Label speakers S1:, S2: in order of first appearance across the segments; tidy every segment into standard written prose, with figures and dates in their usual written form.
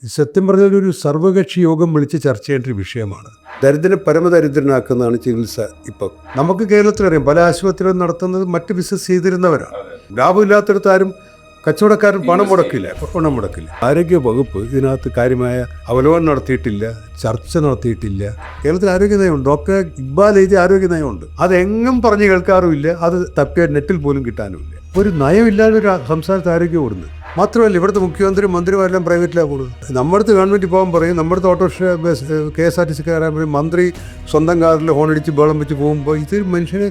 S1: സത്യം പറഞ്ഞാൽ ഒരു സർവകക്ഷി യോഗം വിളിച്ച് ചർച്ച ചെയ്യേണ്ട ഒരു വിഷയമാണ്. ദരിദ്രനെ പരമദരിദ്രനാക്കുന്നതാണ് ചികിത്സ. ഇപ്പം നമുക്ക് കേരളത്തിലറിയാം, പല ആശുപത്രികളും നടത്തുന്നത് മറ്റ് ബിസിനസ് ചെയ്തിരുന്നവരാണ്. ലാഭമില്ലാത്തടത്ത് ആരും കച്ചവടക്കാരൻ പണം മുടക്കില്ല. ആരോഗ്യ വകുപ്പ് ഇതിനകത്ത് കാര്യമായ അവലോകനം നടത്തിയിട്ടില്ല, ചർച്ച നടത്തിയിട്ടില്ല. കേരളത്തിൽ ആരോഗ്യ നയമുണ്ട്, ഡോക്ടർ ഇക്ബാൽ എഴുതിയ ആരോഗ്യ നയമുണ്ട്. അതെങ്ങും പറഞ്ഞു കേൾക്കാറുമില്ല, അത് തപ്പിയ നെറ്റിൽ പോലും കിട്ടാനുമില്ല. ഒരു നയമില്ലാതെ ഒരു സംസ്ഥാനത്ത് ആരോഗ്യം ഓടുന്നത്. മാത്രമല്ല, ഇവിടുത്തെ മുഖ്യമന്ത്രിയും മന്ത്രിമാരെല്ലാം പ്രൈവറ്റിലാണ് പോകുന്നത്. നമ്മുടെ ഗവൺമെൻറ് പോകാൻ പറയും, നമ്മുടെ ഓട്ടോറിക്ഷ KSRTC കയറാൻ പറയും, മന്ത്രി സ്വന്തം കാറിൽ ഹോണടിച്ച് ബഹളം വെച്ച് പോകുമ്പോൾ ഇത് മനുഷ്യന്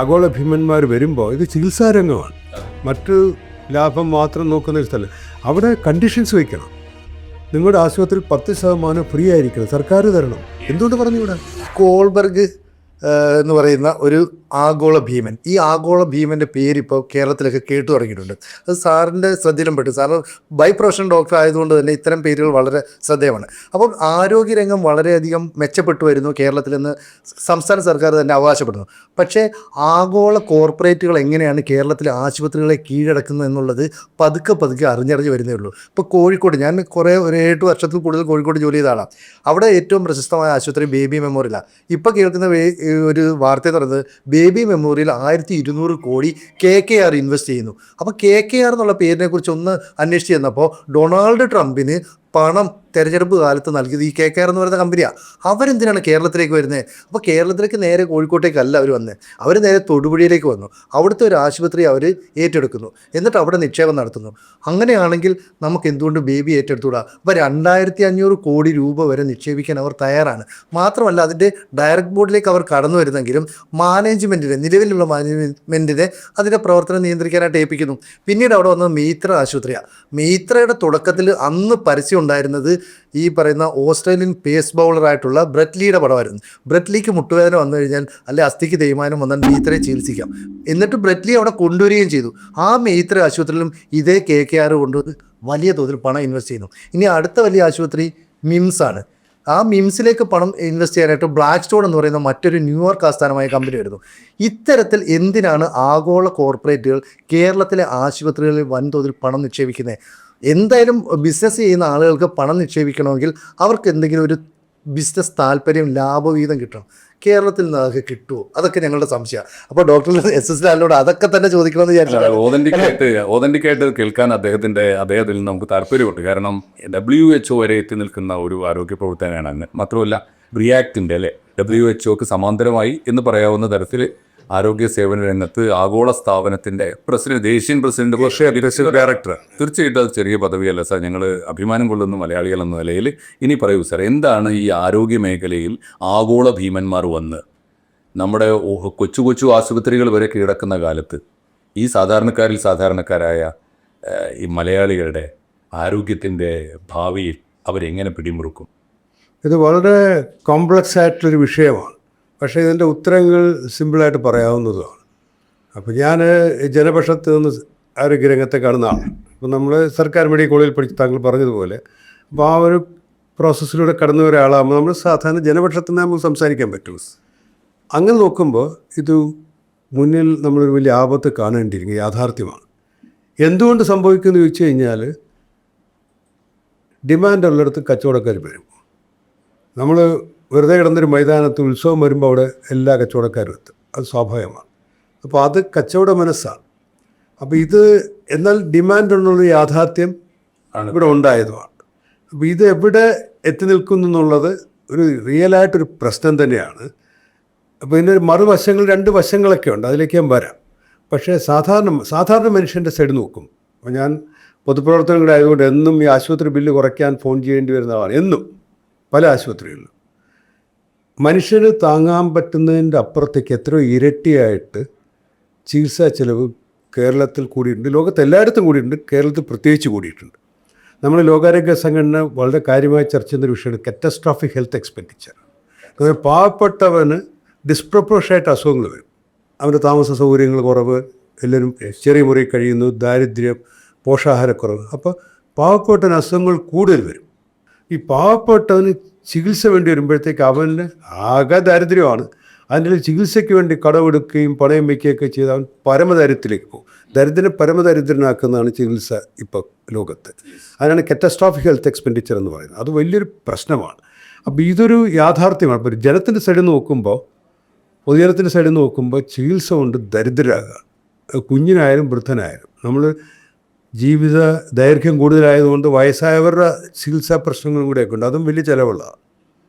S1: ആഗോള ഭീമന്മാർ വരുമ്പോൾ ഇത് ചികിത്സാരംഗമാണ്. മറ്റു ലാഭം മാത്രം നോക്കുന്ന ഒരു സ്ഥലം. അവിടെ കണ്ടീഷൻസ് വയ്ക്കണം. നിങ്ങളുടെ ആശുപത്രിയിൽ 10% ഫ്രീ ആയിരിക്കണം, സർക്കാർ തരണം. എന്തുകൊണ്ട് പറഞ്ഞുകൂടാ?
S2: കോൾബർഗ് എന്ന് പറയുന്ന ഒരു ആഗോള ഭീമൻ, ഈ ആഗോള ഭീമൻ്റെ പേരിപ്പോൾ കേരളത്തിലൊക്കെ കേട്ടു തുടങ്ങിയിട്ടുണ്ട്. അത് സാറിൻ്റെ ശ്രദ്ധയിലും പെട്ടു. സാറ് ബൈ പ്രൊഫഷണൽ ഡോക്ടർ ആയതുകൊണ്ട് തന്നെ ഇത്തരം പേരുകൾ വളരെ ശ്രദ്ധേയമാണ്. അപ്പം ആരോഗ്യരംഗം വളരെയധികം മെച്ചപ്പെട്ടു വരുന്നു കേരളത്തിലെന്ന് സംസ്ഥാന സർക്കാർ തന്നെ അവകാശപ്പെടുന്നു. പക്ഷേ ആഗോള കോർപ്പറേറ്റുകൾ എങ്ങനെയാണ് കേരളത്തിലെ ആശുപത്രികളെ കീഴടക്കുന്നത് എന്നുള്ളത് പതുക്കെ അറിഞ്ഞറിഞ്ഞ് വരുന്നേ ഉള്ളൂ. ഇപ്പോൾ കോഴിക്കോട്, ഞാൻ ഒരു 8 വർഷത്തിൽ കൂടുതൽ കോഴിക്കോട് ജോലി ചെയ്ത ആളാണ്. അവിടെ ഏറ്റവും പ്രശസ്തമായ ആശുപത്രി ബേബി മെമ്മോറിയലാണ്. ഇപ്പോൾ കേൾക്കുന്ന ഒരു വാർത്ത എന്ന് പറയുന്നത് ബേബി മെമ്മോറിയൽ 1200 കോടി KKR ഇൻവെസ്റ്റ് ചെയ്യുന്നു. അപ്പോൾ KKR എന്നുള്ള പേരിനെ കുറിച്ച് ഒന്ന് അന്വേഷിച്ച് ചെന്നപ്പോൾ ഡൊണാൾഡ് ട്രംപിന് പണം തെരഞ്ഞെടുപ്പ് കാലത്ത് നൽകിയത് ഈ KKR എന്ന് പറയുന്ന കമ്പനിയാണ്. അവരെന്തിനാണ് കേരളത്തിലേക്ക് വരുന്നത്? അപ്പോൾ കേരളത്തിലേക്ക് നേരെ കോഴിക്കോട്ടേക്കല്ല അവർ വന്നത്, അവർ നേരെ തൊടുപുഴയിലേക്ക് വന്നു. അവിടുത്തെ ഒരു ആശുപത്രി അവർ ഏറ്റെടുക്കുന്നു, എന്നിട്ട് അവിടെ നിക്ഷേപം നടത്തുന്നു. അങ്ങനെയാണെങ്കിൽ നമുക്ക് എന്തുകൊണ്ട് ബേബി ഏറ്റെടുത്തുകൂടാ? അപ്പോൾ 2500 കോടി രൂപ വരെ നിക്ഷേപിക്കാൻ അവർ തയ്യാറാണ്. മാത്രമല്ല, അതിൻ്റെ ഡയറക്റ്റ് ബോർഡിലേക്ക് അവർ കടന്നു വരുന്നെങ്കിലും നിലവിലുള്ള മാനേജ്മെൻറ്റിനെ അതിൻ്റെ പ്രവർത്തനം നിയന്ത്രിക്കാനായിട്ട് ഏൽപ്പിക്കുന്നു. പിന്നീട് അവിടെ വന്നത് മെയ്ത്ര ആശുപത്രിയാണ്. മെയ്ത്രയുടെ തുടക്കത്തിൽ അന്ന് പരസ്യം ഉണ്ടായിരുന്നത് ഈ പറയുന്ന ഓസ്ട്രേലിയൻ പേസ് ബൗളറായിട്ടുള്ള ബ്രെറ്റ് ലീയുടെ പടമായിരുന്നു. ബ്രെറ്റ് ലീക്ക് മുട്ടുവേദന വന്നു കഴിഞ്ഞാൽ, അല്ലെ അസ്ഥിക്ക് തേയ്മാനം വന്നാൽ മെയ്ത്രയെ ചികിത്സിക്കാം. എന്നിട്ട് ബ്രെറ്റ് ലീ അവിടെ കൊണ്ടുവരികയും ചെയ്തു. ആ മെയ്ത്ര ആശുപത്രിയിലും ഇതേ KKR കൊണ്ടുവന്ന് വലിയ തോതിൽ പണം ഇൻവെസ്റ്റ് ചെയ്യുന്നു. ഇനി അടുത്ത വലിയ ആശുപത്രി മിംസ് ആണ്. ആ മിംസിലേക്ക് പണം ഇൻവെസ്റ്റ് ചെയ്യാനായിട്ട് ബ്ലാക്ക് സ്റ്റോൺ എന്ന് പറയുന്ന മറ്റൊരു ന്യൂയോർക്ക് ആസ്ഥാനമായ കമ്പനി വരുന്നു. ഇത്തരത്തിൽ എന്തിനാണ് ആഗോള കോർപ്പറേറ്റുകൾ കേരളത്തിലെ ആശുപത്രികളിൽ വൻതോതിൽ പണം നിക്ഷേപിക്കുന്നത്? എന്തായാലും ബിസിനസ് ചെയ്യുന്ന ആളുകൾക്ക് പണം നിക്ഷേപിക്കണമെങ്കിൽ അവർക്ക് എന്തെങ്കിലും ഒരു ബിസിനസ് താല്പര്യം, ലാഭവീതം കിട്ടണം. കേരളത്തിൽ നിന്ന് അതൊക്കെ കിട്ടുമോ? അതൊക്കെ ഞങ്ങളുടെ സംശയമാണ്. അപ്പോൾ ഡോക്ടർ SS ലാലിനോട് അതൊക്കെ തന്നെ ചോദിക്കണമെന്ന് വിചാരിച്ചു.
S3: ഓതന്റിക്കായിട്ട് കേൾക്കാൻ അദ്ദേഹത്തിൽ നമുക്ക് താല്പര്യമുണ്ട്. കാരണം WHO വരെ എത്തി നിൽക്കുന്ന ഒരു ആരോഗ്യ പ്രവർത്തനമാണ് അങ്ങ്. മാത്രമല്ല, റിയാക്റ്റിൻ്റെ WHOക്ക് സമാന്തരമായി എന്ന് പറയാവുന്ന തരത്തിൽ ആരോഗ്യ സേവന രംഗത്ത് ആഗോള സ്ഥാപനത്തിൻ്റെ ദേശീയ പ്രസിഡന്റ്, ഡയറക്ടർ. തീർച്ചയായിട്ടും അത് ചെറിയ പദവിയല്ല സാർ. ഞങ്ങൾ അഭിമാനം കൊള്ളുന്ന മലയാളികൾ എന്ന നിലയിൽ ഇനി പറയൂ സാർ, എന്താണ് ഈ ആരോഗ്യ മേഖലയിൽ ആഗോള ഭീമന്മാർ വന്ന് നമ്മുടെ കൊച്ചു ആശുപത്രികൾ വരെ കീഴടക്കുന്ന കാലത്ത് ഈ സാധാരണക്കാരായ ഈ മലയാളികളുടെ ആരോഗ്യത്തിൻ്റെ ഭാവിയിൽ അവരെങ്ങനെ പിടിമുറുക്കും?
S1: ഇത് വളരെ കോംപ്ലക്സ് ആയിട്ടുള്ളൊരു വിഷയമാണ്. പക്ഷേ ഇതിൻ്റെ ഉത്തരങ്ങൾ സിമ്പിളായിട്ട് പറയാവുന്നതുമാണ്. അപ്പോൾ ഞാൻ ജനപക്ഷത്ത് നിന്ന് ആരോഗ്യരംഗത്തെ കാണുന്ന ആളാണ്. അപ്പോൾ നമ്മൾ സർക്കാർ മെഡിക്കൽ കോളേജിൽ പഠിച്ച് താങ്കൾ പറഞ്ഞതുപോലെ, അപ്പോൾ ആ ഒരു പ്രോസസ്സിലൂടെ കടന്നു വരാൻ ആളാകുമ്പോൾ നമ്മൾ സാധാരണ ജനപക്ഷത്ത് നിന്ന് നമുക്ക് സംസാരിക്കാൻ പറ്റുള്ളൂ. അങ്ങനെ നോക്കുമ്പോൾ ഇത് മുന്നിൽ നമ്മളൊരു വലിയ ആപത്ത് കാണേണ്ടിയിരിക്കുന്നത് യാഥാർത്ഥ്യമാണ്. എന്തുകൊണ്ട് സംഭവിക്കുമെന്ന് ചോദിച്ചു കഴിഞ്ഞാൽ, ഡിമാൻഡ് ഉള്ളിടത്ത് കച്ചവടക്കാർ വരും. നമ്മൾ വെറുതെ കിടന്നൊരു മൈതാനത്ത് ഉത്സവം വരുമ്പോൾ അവിടെ എല്ലാ കച്ചവടക്കാരും എത്തും, അത് സ്വാഭാവികമാണ്. അപ്പോൾ അത് കച്ചവട മനസ്സാണ്. അപ്പോൾ ഇത് എന്നാൽ ഡിമാൻഡ് എന്നുള്ള യാഥാർത്ഥ്യം ഇവിടെ ഉണ്ടായതുമാണ്. അപ്പോൾ ഇത് എവിടെ എത്തി നിൽക്കുന്നു എന്നുള്ളത് ഒരു റിയലായിട്ടൊരു പ്രശ്നം തന്നെയാണ്. അപ്പോൾ ഇതിൻ്റെ മറുവശങ്ങൾ, 2 വശങ്ങളൊക്കെ ഉണ്ട്, അതിലേക്ക് ഞാൻ വരാം. പക്ഷേ സാധാരണ മനുഷ്യൻ്റെ സൈഡ് നോക്കും. അപ്പോൾ ഞാൻ പൊതുപ്രവർത്തനങ്ങളുടെ ആയതുകൊണ്ട് എന്നും ഈ ആശുപത്രി ബില്ല് കുറയ്ക്കാൻ ഫോൺ ചെയ്യേണ്ടി വരുന്നതാണ്. എന്നും പല ആശുപത്രികളിലും മനുഷ്യന് താങ്ങാൻ പറ്റുന്നതിൻ്റെ അപ്പുറത്തേക്ക് എത്രയോ ഇരട്ടിയായിട്ട് ചികിത്സാ ചെലവ് കേരളത്തിൽ കൂടിയിട്ടുണ്ട്. ലോകത്ത് എല്ലായിടത്തും കൂടിയിട്ടുണ്ട്, കേരളത്തിൽ പ്രത്യേകിച്ച് കൂടിയിട്ടുണ്ട്. നമ്മൾ ലോകാരോഗ്യ സംഘടന വളരെ കാര്യമായി ചർച്ച ചെയ്യുന്നൊരു വിഷയമാണ് കാറ്റസ്ട്രോഫിക് ഹെൽത്ത് എക്സ്പെൻഡിച്ചർ. അതായത് പാവപ്പെട്ടവന് ഡിസ്പ്രപ്പോർഷനായിട്ട് അസുഖങ്ങൾ വരും. അവൻ്റെ താമസ സൗകര്യങ്ങൾ കുറവ്, എല്ലാവരും ചെറിയ മുറി കഴിയുന്നു, ദാരിദ്ര്യം, പോഷകാഹാരക്കുറവ്. അപ്പോൾ പാവപ്പെട്ടവന് അസുഖങ്ങൾ കൂടുതൽ വരും. ഈ പാവപ്പെട്ടവന് ചികിത്സ വേണ്ടി വരുമ്പോഴത്തേക്ക് അവന് ആകെ ദാരിദ്ര്യമാണ്. അതിൻ്റെ ചികിത്സയ്ക്ക് വേണ്ടി കടമെടുക്കുകയും പണയം വയ്ക്കുകയൊക്കെ ചെയ്ത് അവൻ പരമദരിദ്രത്തിലേക്ക് പോകും. ദരിദ്രനെ പരമദരിദ്രനാക്കുന്നതാണ് ചികിത്സ ഇപ്പോൾ ലോകത്ത്. അതിനാണ് കറ്റാസ്ട്രോഫിക് ഹെൽത്ത് എക്സ്പെൻഡിച്ചർ എന്ന് പറയുന്നത്. അത് വലിയൊരു പ്രശ്നമാണ്. അപ്പോൾ ഇതൊരു യാഥാർത്ഥ്യമാണ്. ഇപ്പോൾ ജനത്തിൻ്റെ സൈഡിൽ നോക്കുമ്പോൾ, പൊതുജനത്തിൻ്റെ സൈഡിൽ നോക്കുമ്പോൾ ചികിത്സ കൊണ്ട് ദരിദ്രരാകുക, കുഞ്ഞിനായാലും വൃദ്ധനായാലും. നമ്മൾ ജീവിത ദൈർഘ്യം കൂടുതലായതുകൊണ്ട് വയസ്സായവരുടെ ചികിത്സാ പ്രശ്നങ്ങളും കൂടെയൊക്കെ ഉണ്ട്. അതും വലിയ ചിലവുള്ളതാണ്.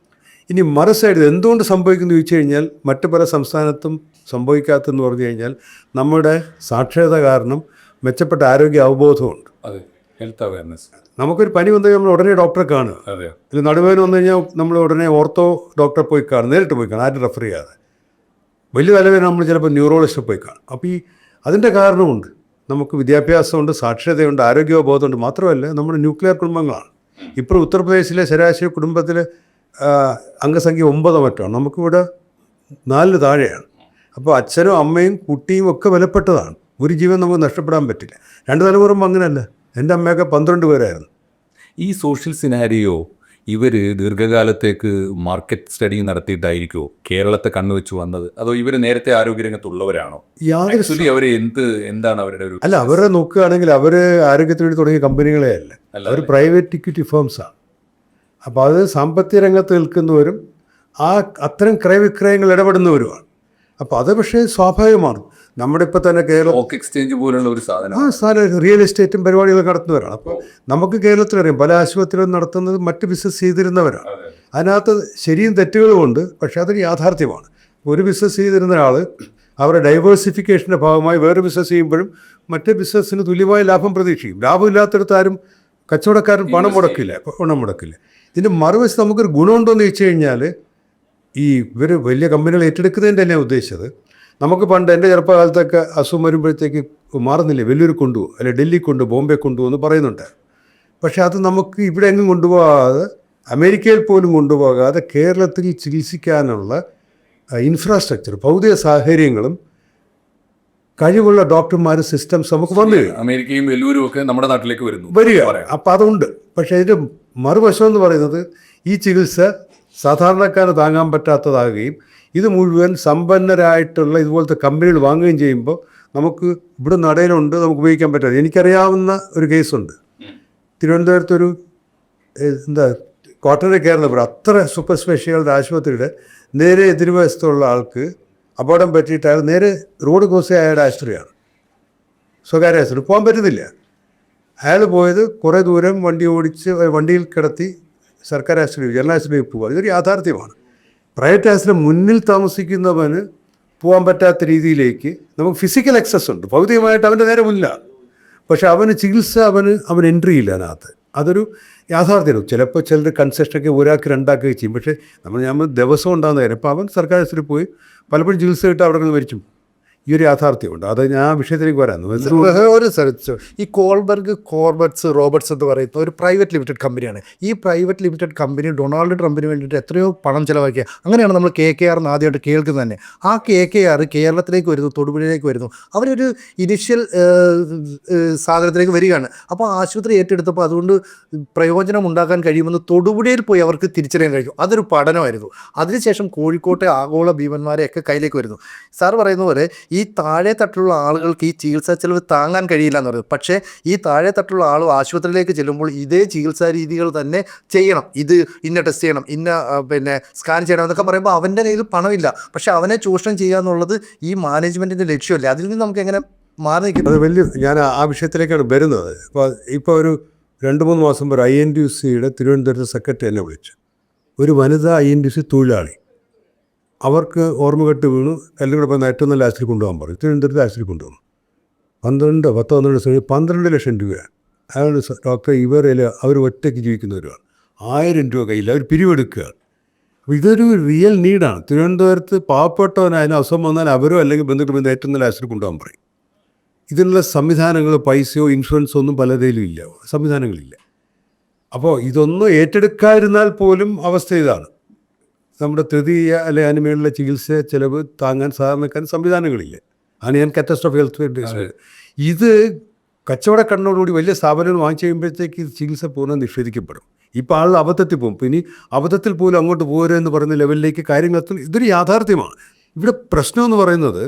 S1: ഇനി മറു സൈഡിൽ എന്തുകൊണ്ട് സംഭവിക്കുന്നു ചോദിച്ചു കഴിഞ്ഞാൽ, മറ്റ് പല സംസ്ഥാനത്തും സംഭവിക്കാത്തെന്ന് പറഞ്ഞു കഴിഞ്ഞാൽ നമ്മുടെ സാക്ഷരത കാരണം മെച്ചപ്പെട്ട ആരോഗ്യ അവബോധമുണ്ട്.
S3: അതെ, ഹെൽത്ത് അവയർനെസ്.
S1: നമുക്കൊരു പനി വന്നു കഴിഞ്ഞാൽ നമ്മൾ ഉടനെ ഡോക്ടറെ കാണുക.
S3: അതെ,
S1: ഇത് നടുവേദന വന്നു കഴിഞ്ഞാൽ നമ്മൾ ഉടനെ ഓർത്തോ ഡോക്ടറെ പോയി കാണും, നേരിട്ട് പോയി കാണും, ആരും റെഫർ ചെയ്യാതെ. വലിയ തലവേദന നമ്മൾ ചിലപ്പോൾ ന്യൂറോളജിസ്റ്റ് പോയി കാണും. അപ്പോൾ അതിൻ്റെ കാരണമുണ്ട്. നമുക്ക് വിദ്യാഭ്യാസമുണ്ട്, സാക്ഷരതയുണ്ട്, ആരോഗ്യബോധമുണ്ട്. മാത്രമല്ല നമ്മുടെ ന്യൂക്ലിയർ കുടുംബങ്ങളാണ്. ഇപ്പോൾ ഉത്തർപ്രദേശിലെ ശരാശരി കുടുംബത്തിൽ അംഗസംഖ്യ 9 മറ്റാണ്. നമുക്കിവിടെ 4 താഴെയാണ്. അപ്പോൾ അച്ഛനും അമ്മയും കുട്ടിയും ഒക്കെ വിലപ്പെട്ടതാണ്. ഒരു ജീവൻ നമുക്ക് നഷ്ടപ്പെടാൻ പറ്റില്ല. 2 തലമുറ അങ്ങനെയല്ല. എൻ്റെ അമ്മയൊക്കെ 12 പേരായിരുന്നു.
S3: ഈ സോഷ്യൽ സിനാരിയോ ഇവർ ദീർഘകാലത്തേക്ക് മാർക്കറ്റ് സ്റ്റഡി നടത്തിയിട്ടായിരിക്കുമോ കേരളത്തെ കണ്ണുവെച്ച് വന്നത്? അതോ ഇവർ നേരത്തെ ആരോഗ്യരംഗത്തുള്ളവരാണോ?
S1: യാതൊരു
S3: അവർ എന്താണ് അവരുടെ ഒരു
S1: അല്ല, അവരെ നോക്കുകയാണെങ്കിൽ അവർ ആരോഗ്യത്തിന് വേണ്ടി തുടങ്ങിയ കമ്പനികളെ അല്ല, അവർ പ്രൈവറ്റ് ഇക്വിറ്റി ഫേംസാണ്. അപ്പോൾ അത് സാമ്പത്തിക രംഗത്ത് നിൽക്കുന്നവരും അത്തരം ക്രയവിക്രയങ്ങൾ ഇടപെടുന്നവരുമാണ്. അപ്പോൾ അത് പക്ഷേ സ്വാഭാവികമാണ്. നമ്മുടെ ഇപ്പോൾ തന്നെ കേരളം
S3: സ്റ്റോക്ക് എക്സ്ചേഞ്ച് പോലുള്ള ഒരു സാധനം
S1: റിയൽ എസ്റ്റേറ്റും പരിപാടികളും നടത്തുന്നവരാണ്. അപ്പോൾ നമുക്ക് കേരളത്തിലറിയാം പല ആശുപത്രികളും നടത്തുന്നത് മറ്റ് ബിസിനസ് ചെയ്തിരുന്നവരാണ്. അതിനകത്ത് ശരിയും തെറ്റുകളുമുണ്ട്, പക്ഷേ അതൊരു യാഥാർത്ഥ്യമാണ്. ഒരു ബിസിനസ് ചെയ്തിരുന്ന ആൾ അവരുടെ ഡൈവേഴ്സിഫിക്കേഷൻ്റെ ഭാഗമായി വേറെ ബിസിനസ് ചെയ്യുമ്പോഴും മറ്റേ ബിസിനസ്സിന് തുല്യമായ ലാഭം പ്രതീക്ഷിക്കും. ലാഭമില്ലാത്തടത്ത് ആരും കച്ചവടക്കാരൻ പണം മുടക്കില്ല. ഇതിൻ്റെ മറുവശത്ത് നമുക്കൊരു ഗുണമുണ്ടോയെന്ന് ചോദിച്ചു കഴിഞ്ഞാൽ, ഈ ഇവർ വലിയ കമ്പനികൾ ഏറ്റെടുക്കുന്നതിൻ്റെ തന്നെ ഉദ്ദേശിച്ചത്, നമുക്ക് പണ്ട് എൻ്റെ ചെറുപ്പകാലത്തൊക്കെ അസുഖം വരുമ്പോഴത്തേക്ക് മാറുന്നില്ലേ, വലിയൊരു കൊണ്ടുപോകും, അല്ലെങ്കിൽ ഡൽഹി കൊണ്ടുപോകും, ബോംബെ കൊണ്ടുപോകുമെന്ന് പറയുന്നുണ്ട്. പക്ഷേ അത് നമുക്ക് ഇവിടെ എങ്ങും കൊണ്ടുപോകാതെ, അമേരിക്കയിൽ പോലും കൊണ്ടുപോകാതെ കേരളത്തിൽ ചികിത്സിക്കാനുള്ള ഇൻഫ്രാസ്ട്രക്ചർ, ഭൗതിക സാഹചര്യങ്ങളും കഴിവുള്ള ഡോക്ടർമാരും സിസ്റ്റംസ് നമുക്ക് വന്നു കഴിഞ്ഞു.
S3: അമേരിക്കയും വെല്ലൂരും ഒക്കെ നമ്മുടെ നാട്ടിലേക്ക്
S1: വരിക. അപ്പോൾ അതുണ്ട്. പക്ഷേ ഇതിൻ്റെ മറുവശം എന്ന് പറയുന്നത്, ഈ ചികിത്സ സാധാരണക്കാരന് താങ്ങാൻ പറ്റാത്തതാകുകയും ഇത് മുഴുവൻ സമ്പന്നരായിട്ടുള്ള ഇതുപോലത്തെ കമ്പനികൾ വാങ്ങുകയും ചെയ്യുമ്പോൾ നമുക്ക് ഇവിടെ നടയിലുണ്ട്, നമുക്ക് ഉപയോഗിക്കാൻ പറ്റാതെ. എനിക്കറിയാവുന്ന ഒരു കേസുണ്ട്. തിരുവനന്തപുരത്തൊരു ക്വാർട്ടറിൽ കയറുന്നപ്പോൾ അത്ര സൂപ്പർ സ്പെഷ്യാലിറ്റി ആശുപത്രിയുടെ നേരെ എതിർവശത്തുള്ള ആൾക്ക് അപകടം പറ്റിയിട്ട് അയാൾ നേരെ റോഡ് ക്രോസ് അയാളുടെ ആശുപത്രിയാണ്, സ്വകാര്യ ആശുപത്രി. പോകാൻ പറ്റുന്നില്ല. അയാൾ പോയത് കുറേ ദൂരം വണ്ടി ഓടിച്ച് വണ്ടിയിൽ കിടത്തി സർക്കാർ ആശുപത്രി, ജനറൽ ആശുപത്രിയിൽ പോകുക. ഇതൊരു യാഥാർത്ഥ്യമാണ്. പ്രൈവറ്റ് ആശുപത്രി മുന്നിൽ താമസിക്കുന്നവന് പോകാൻ പറ്റാത്ത രീതിയിലേക്ക് നമുക്ക് ഫിസിക്കൽ ആക്സസ് ഉണ്ട്, ഭൗതികമായിട്ട് അവൻ്റെ നേരെ മുന്നിലാണ്. പക്ഷെ അവന് ചികിത്സ അവന് എൻട്രി ഇല്ല അതിനകത്ത്. അതൊരു യാഥാർത്ഥ്യമാണ്. ചിലപ്പോൾ ചിലർ കൺസെഷനൊക്കെ ഒരാൾക്ക് 2 ആക്കുകയും ചെയ്യും. പക്ഷേ നമ്മൾ ദിവസം ഉണ്ടാകുന്ന കാര്യം. അപ്പോൾ അവൻ സർക്കാർ ആശുപത്രിയിൽ പോയി പലപ്പോഴും ചികിത്സ കിട്ടും, അവിടെ നിന്ന് മരിച്ചും. ഈ ഒരു യാഥാർത്ഥ്യമുണ്ട്. അത് ഞാൻ ആ വിഷയത്തിലേക്ക് വരാം.
S2: ഒരു സ്ഥലത്ത് ഈ കോൾബർഗ് റോബർട്ട്സ് എന്ന് പറയുന്ന ഒരു പ്രൈവറ്റ് ലിമിറ്റഡ് കമ്പനിയാണ്. ഈ പ്രൈവറ്റ് ലിമിറ്റഡ് കമ്പനി ഡൊണാൾഡ് ട്രംപിന് വേണ്ടിയിട്ട് എത്രയോ പണം ചിലവാക്കിയ, അങ്ങനെയാണ് നമ്മൾ KKR എന്ന് ആദ്യമായിട്ട് കേൾക്കുന്നത് തന്നെ. ആ KKR കേരളത്തിലേക്ക് വരുന്നു, തൊടുപുഴയിലേക്ക് വരുന്നു. അവരൊരു ഇനിഷ്യൽ സാധനത്തിലേക്ക് വരികയാണ്. അപ്പോൾ ആശുപത്രി ഏറ്റെടുത്തപ്പോൾ അതുകൊണ്ട് പ്രയോജനം ഉണ്ടാക്കാൻ കഴിയുമെന്ന് തൊടുപുഴയിൽ പോയി അവർക്ക് തിരിച്ചറിയാൻ കഴിയും. അതൊരു പഠനമായിരുന്നു. അതിനുശേഷം കോഴിക്കോട്ടെ ആഗോള ഭീമന്മാരെയൊക്കെ കയ്യിലേക്ക് വരുന്നു. സാർ പറയുന്ന പോലെ ഈ താഴെ തട്ടിലുള്ള ആളുകൾക്ക് ഈ ചികിത്സാ ചെലവ് താങ്ങാൻ കഴിയില്ല എന്ന് പറയുന്നത്. പക്ഷേ ഈ താഴെ തട്ടിലുള്ള ആൾ ആശുപത്രിയിലേക്ക് ചെല്ലുമ്പോൾ ഇതേ ചികിത്സാ രീതികൾ തന്നെ ചെയ്യണം. ഇത് ഇന്ന ടെസ്റ്റ് ചെയ്യണം, ഇന്ന സ്കാൻ ചെയ്യണം എന്നൊക്കെ പറയുമ്പോൾ അവൻ്റെ കയ്യിൽ പണമില്ല. പക്ഷേ അവനെ ചൂഷണം ചെയ്യുക എന്നുള്ളത് ഈ മാനേജ്മെൻറ്റിൻ്റെ ലക്ഷ്യമല്ലേ. അതിൽ നിന്ന് നമുക്ക് എങ്ങനെ മാറി നിൽക്കുന്നത്?
S1: അത് വലിയ, ഞാൻ ആ വിഷയത്തിലേക്കാണ് വരുന്നത്. ഇപ്പോൾ ഒരു 2-3 മാസം വരെ INTUCയുടെ തിരുവനന്തപുരത്ത് സെക്രട്ടറി എന്നെ വിളിച്ചു. ഒരു വനിതാ INTUC തൊഴിലാളി, അവർക്ക് ഓർമ്മകെട്ട് വീണു, എല്ലാം കൂടെ പറഞ്ഞാൽ ഏറ്റവും നല്ല ആശുപത്രി കൊണ്ടുപോകാൻ പറയും. തിരുവനന്തപുരത്ത് ആശുപത്രി കൊണ്ടുവന്നു. 12 ലക്ഷം രൂപയാണ്. അയാൾ ഡോക്ടർ അവർ ഒറ്റയ്ക്ക് ജീവിക്കുന്നവരാണ്. 1000 രൂപ കയ്യിൽ അവർ പിരിവെടുക്കുകയാണ്. അപ്പോൾ ഇതൊരു റിയൽ നീഡാണ്. തിരുവനന്തപുരത്ത് പാവപ്പെട്ടവനായാലും അസുഖം വന്നാൽ അവരോ അല്ലെങ്കിൽ ബന്ധുക്കൾ ഏറ്റവും നല്ല ആശുപത്രി കൊണ്ടുപോകാൻ പറയും. ഇതിനുള്ള സംവിധാനങ്ങൾ, പൈസയോ ഇൻഷുറൻസോ ഒന്നും പലതിലും ഇല്ല, സംവിധാനങ്ങളില്ല. അപ്പോൾ ഇതൊന്നും ഏറ്റെടുക്കാതിരുന്നാൽ പോലും അവസ്ഥ ഇതാണ്. നമ്മുടെ തൃതീയ അല്ലെങ്കിൽ അതിനുമേലുള്ള ചികിത്സ ചിലവ് താങ്ങാൻ സാധാരണക്കാരൻ സംവിധാനങ്ങളില്ല. ആണ് ഞാൻ കാറ്റസ്ട്രോഫിക് ഹെൽത്ത്. ഇത് കച്ചവട കണ്ണോടുകൂടി വലിയ സ്ഥാപനങ്ങൾ വാങ്ങിച്ചു കഴിയുമ്പോഴത്തേക്ക് ചികിത്സ പൂർണ്ണ നിഷേധിക്കപ്പെടും. ഇപ്പോൾ ആൾ അബദ്ധത്തിൽ പോകും. പിന്നെ അബദ്ധത്തിൽ പോലും അങ്ങോട്ട് പോരുക എന്ന് പറയുന്ന ലെവലിലേക്ക് കാര്യങ്ങൾ എത്തും. ഇതൊരു യാഥാർത്ഥ്യമാണ്. ഇവിടെ പ്രശ്നമെന്ന് പറയുന്നത്